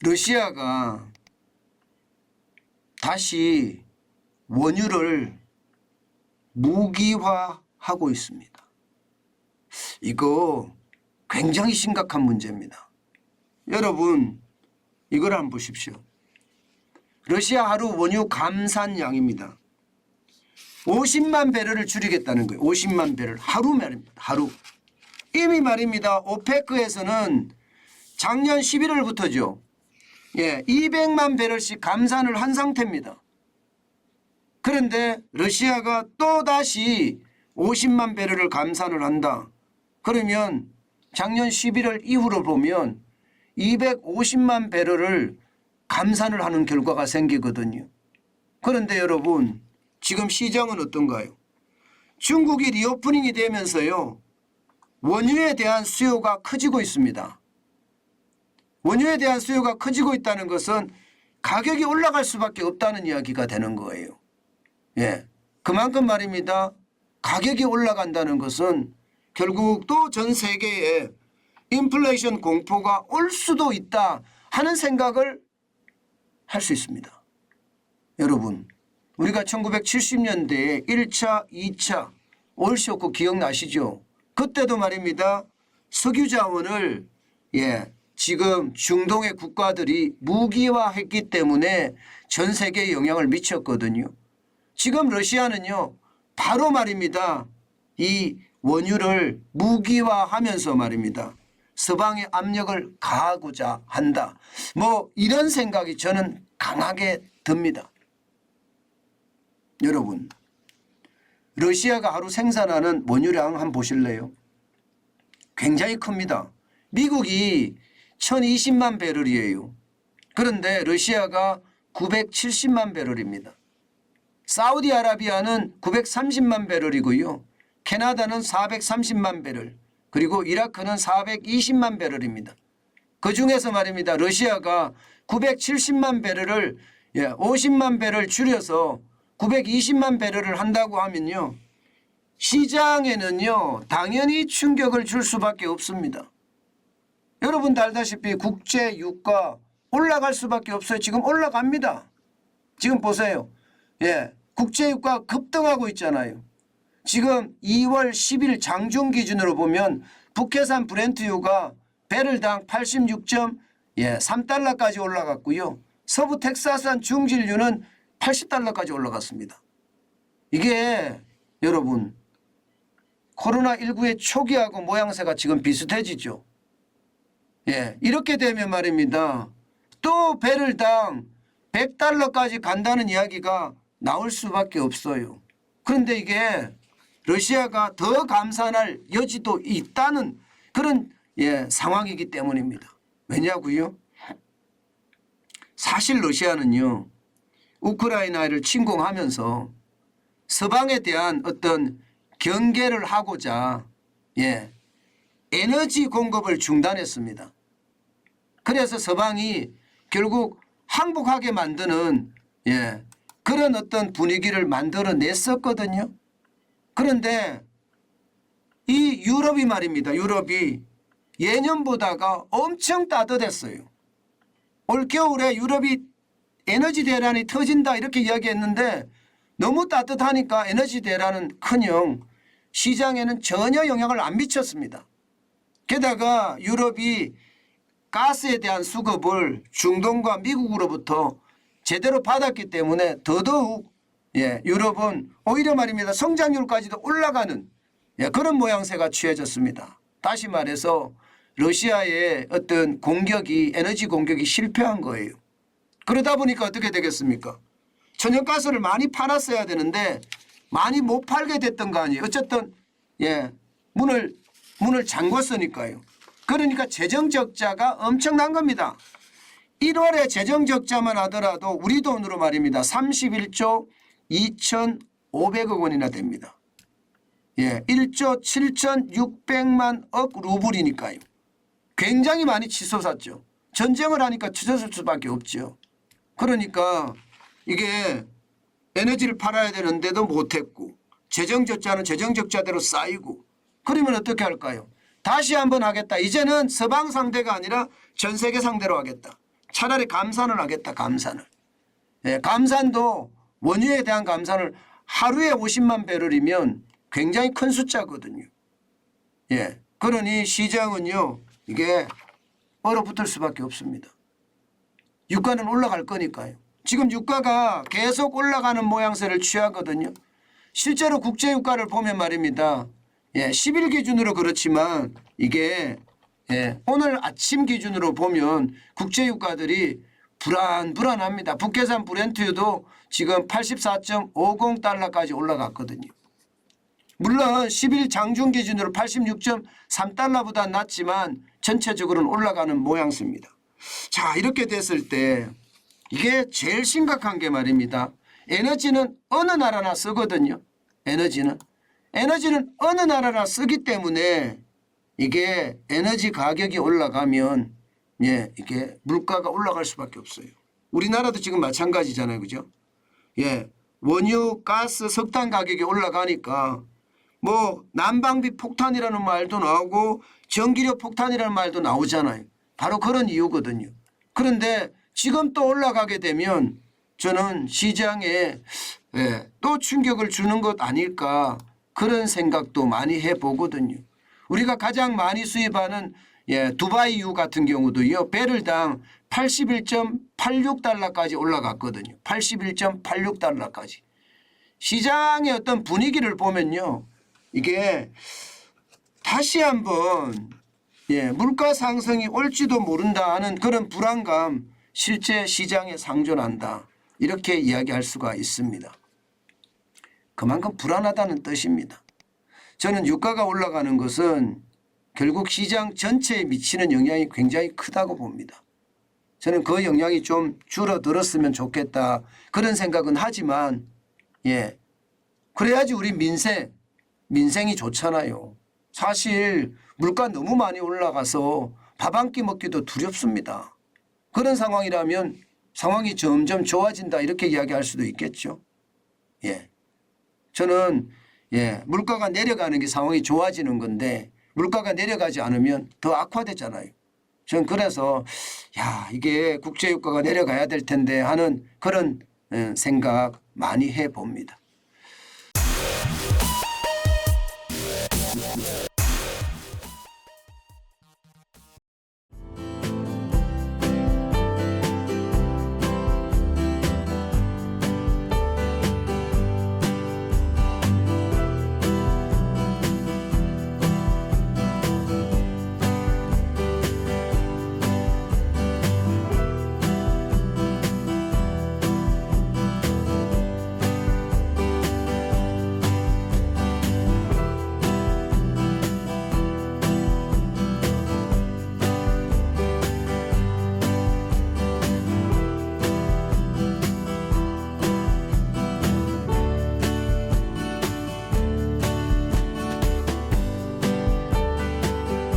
러시아가 다시 원유를 무기화하고 있습니다. 이거 굉장히 심각한 문제입니다. 여러분 이걸 한번 보십시오. 러시아 하루 원유 감산량입니다. 50만 배럴을 줄이겠다는 거예요. 50만 배럴 하루 말입니다. 하루. 이미 말입니다. 오페크에서는 작년 11월부터죠. 200만 배럴씩 감산을 한 상태입니다. 그런데 러시아가 또다시 50만 배럴을 감산을 한다. 그러면 작년 11월 이후로 보면 250만 배럴을 감산을 하는 결과가 생기거든요. 그런데 여러분 지금 시장은 어떤가요? 중국이 리오프닝이 되면서요. 원유에 대한 수요가 커지고 있습니다. 원유에 대한 수요가 커지고 있다는 것은 가격이 올라갈 수밖에 없다는 이야기가 되는 거예요. 그만큼 말입니다. 가격이 올라간다는 것은 결국 또 전 세계에 인플레이션 공포가 올 수도 있다 하는 생각을 할 수 있습니다. 여러분 우리가 1970년대에 1차, 2차 올쇼크 기억나시죠? 그때도 말입니다. 석유 자원을 지금 중동의 국가들이 무기화했기 때문에 전 세계에 영향을 미쳤거든요. 지금 러시아는요. 바로 말입니다. 이 원유를 무기화하면서 말입니다. 서방의 압력을 가하고자 한다. 뭐 이런 생각이 저는 강하게 듭니다. 여러분 러시아가 하루 생산하는 원유량 한번 보실래요? 굉장히 큽니다. 미국이 1020만 배럴이에요. 그런데 러시아가 970만 배럴입니다. 사우디아라비아는 930만 배럴이고요. 캐나다는 430만 배럴, 그리고 이라크는 420만 배럴입니다. 그중에서 말입니다. 러시아가 970만 배럴을 50만 배럴 줄여서 920만 배럴을 한다고 하면요. 시장에는요. 당연히 충격을 줄 수밖에 없습니다. 여러분도 알다시피 국제 유가 올라갈 수밖에 없어요. 지금 올라갑니다. 지금 보세요. 국제 유가 급등하고 있잖아요. 지금 2월 10일 장중 기준으로 보면 북해산 브렌트유가 배럴당 86.3달러까지 올라갔고요. 서부 텍사스산 중진유는 80달러까지 올라갔습니다. 이게 여러분 코로나19의 초기하고 모양새가 지금 비슷해지죠. 이렇게 되면 말입니다. 또 배럴당 100달러까지 간다는 이야기가 나올 수밖에 없어요. 그런데 이게 러시아가 더 감산할 여지도 있다는 그런 상황이기 때문입니다. 왜냐고요? 사실 러시아는요. 우크라이나를 침공하면서 서방에 대한 어떤 경계를 하고자 에너지 공급을 중단했습니다. 그래서 서방이 결국 항복하게 만드는 그런 어떤 분위기를 만들어냈었거든요. 그런데 이 유럽이 말입니다. 유럽이 예년보다가 엄청 따뜻했어요. 올겨울에 유럽이 에너지 대란이 터진다 이렇게 이야기했는데 너무 따뜻하니까 에너지 대란은 커녕 시장에는 전혀 영향을 안 미쳤습니다. 게다가 유럽이 가스에 대한 수급을 중동과 미국으로부터 제대로 받았기 때문에 더더욱 유럽은 오히려 말입니다. 성장률까지도 올라가는 그런 모양새가 취해졌습니다. 다시 말해서 러시아의 어떤 공격이 에너지 공격이 실패한 거예요. 그러다 보니까 어떻게 되겠습니까? 천연가스를 많이 팔았어야 되는데 많이 못 팔게 됐던 거 아니에요. 어쨌든 문을 잠궜으니까요. 그러니까 재정적자가 엄청난 겁니다. 1월에 재정적자만 하더라도 우리 돈으로 말입니다. 31조 2,500억 원이나 됩니다. 1조 7,600만 억 루블이니까요. 굉장히 많이 치솟았죠. 전쟁을 하니까 치솟을 수밖에 없죠. 그러니까 이게 에너지를 팔아야 되는데도 못했고 재정적자는 재정적자대로 쌓이고 그러면 어떻게 할까요? 다시 한번 하겠다. 이제는 서방 상대가 아니라 전 세계 상대로 하겠다. 차라리 감산을 하겠다. 감산을. 예, 감산도 원유에 대한 감산을 하루에 50만 배럴이면 굉장히 큰 숫자거든요. 예, 그러니 시장은요 이게 얼어붙을 수밖에 없습니다. 유가는 올라갈 거니까요. 지금 유가가 계속 올라가는 모양새를 취하거든요. 실제로 국제유가를 보면 말입니다. 예, 10일 기준으로 그렇지만 이게 예, 오늘 아침 기준으로 보면 국제유가들이 불안합니다. 북해산 브렌트유도 지금 84.50달러까지 올라갔거든요. 물론 10일 장중 기준으로 86.3달러보다 낮지만 전체적으로는 올라가는 모양새입니다. 자, 이렇게 됐을 때 이게 제일 심각한 게 말입니다. 에너지는 어느 나라나 쓰거든요. 에너지는 어느 나라나 쓰기 때문에 이게 에너지 가격이 올라가면 예, 이게 물가가 올라갈 수밖에 없어요. 우리나라도 지금 마찬가지잖아요. 그죠? 예. 원유, 가스, 석탄 가격이 올라가니까 뭐 난방비 폭탄이라는 말도 나오고 전기료 폭탄이라는 말도 나오잖아요. 바로 그런 이유거든요. 그런데 지금 또 올라가게 되면 저는 시장에 예, 또 충격을 주는 것 아닐까 그런 생각도 많이 해보거든요. 우리가 가장 많이 수입하는 예, 두바이유 같은 경우도요. 배럴당 81.86달러까지 올라갔거든요. 81.86달러까지. 시장의 어떤 분위기를 보면요. 이게 다시 한번 예, 물가 상승이 올지도 모른다 하는 그런 불안감 실제 시장에 상존한다. 이렇게 이야기할 수가 있습니다. 그만큼 불안하다는 뜻입니다. 저는 유가가 올라가는 것은 결국 시장 전체에 미치는 영향이 굉장히 크다고 봅니다. 저는 그 영향이 좀 줄어들었으면 좋겠다. 그런 생각은 하지만 예, 그래야지 우리 민생이 좋잖아요. 사실 물가 너무 많이 올라가서 밥 한 끼 먹기도 두렵습니다. 그런 상황이라면 상황이 점점 좋아진다 이렇게 이야기할 수도 있겠죠. 예, 저는 예, 물가가 내려가는 게 상황이 좋아지는 건데 물가가 내려가지 않으면 더 악화되잖아요. 저는 그래서 야, 이게 국제유가가 내려가야 될 텐데 하는 그런 생각 많이 해봅니다.